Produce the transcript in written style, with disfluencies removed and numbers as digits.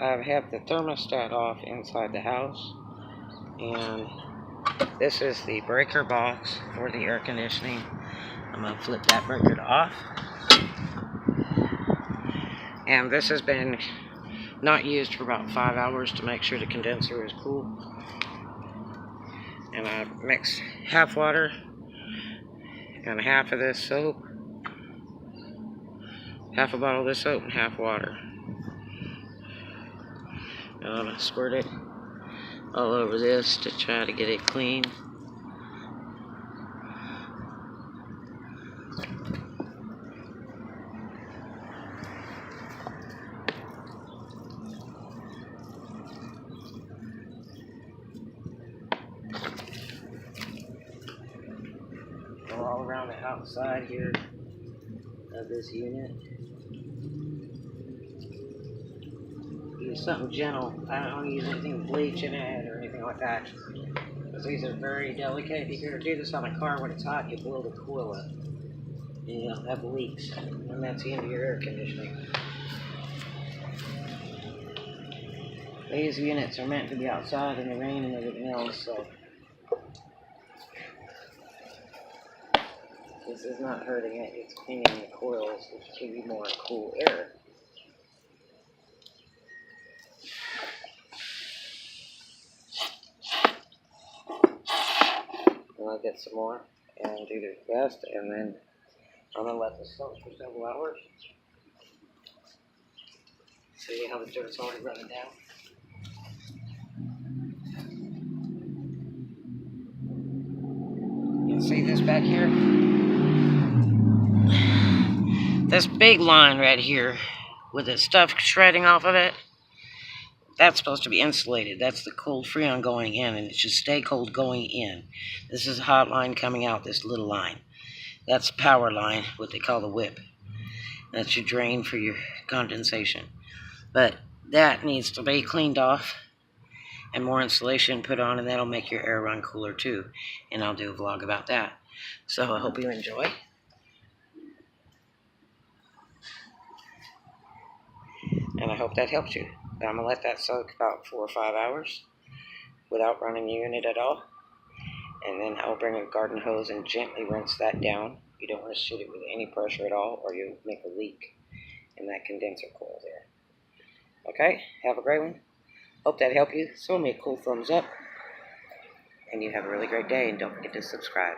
I have the thermostat off inside the house, and this is the breaker box for the air conditioning. I'm going to flip that breaker off. And this has been not used for about 5 hours to make sure the condenser is cool. And I mix half water and half of this soap. Half a bottle of this soap and half water. And I'm going to squirt it all over this to try to get it clean. Go all around the outside here of this unit. Use something gentle. I don't use anything with bleach in it or anything like that, because these are very delicate. If you're going to do this on a car when it's hot, you blow the coil up and you'll have leaks, and that's the end of your air conditioning. These units are meant to be outside in the rain and everything else, so this is not hurting it. It's cleaning the coils, which give you more cool air. And I'll get some more and do the rest, and then I'm going to let this soak for several hours. See how the dirt's already running down? You can see this back here? This big line right here with the stuff shredding off of it, that's supposed to be insulated. That's the cold freon going in, and it should stay cold going in. This is a hot line coming out, this little line. That's the power line, what they call the whip. That's your drain for your condensation. But that needs to be cleaned off and more insulation put on, and that'll make your air run cooler too. And I'll do a vlog about that. So I hope you enjoy. And I hope that helps you. But I'm going to let that soak about 4 or 5 hours without running the unit at all. And then I'll bring a garden hose and gently rinse that down. You don't want to shoot it with any pressure at all, or you'll make a leak in that condenser coil there. Okay, have a great one. Hope that helped you. Throw me a cool thumbs up. And you have a really great day, and don't forget to subscribe.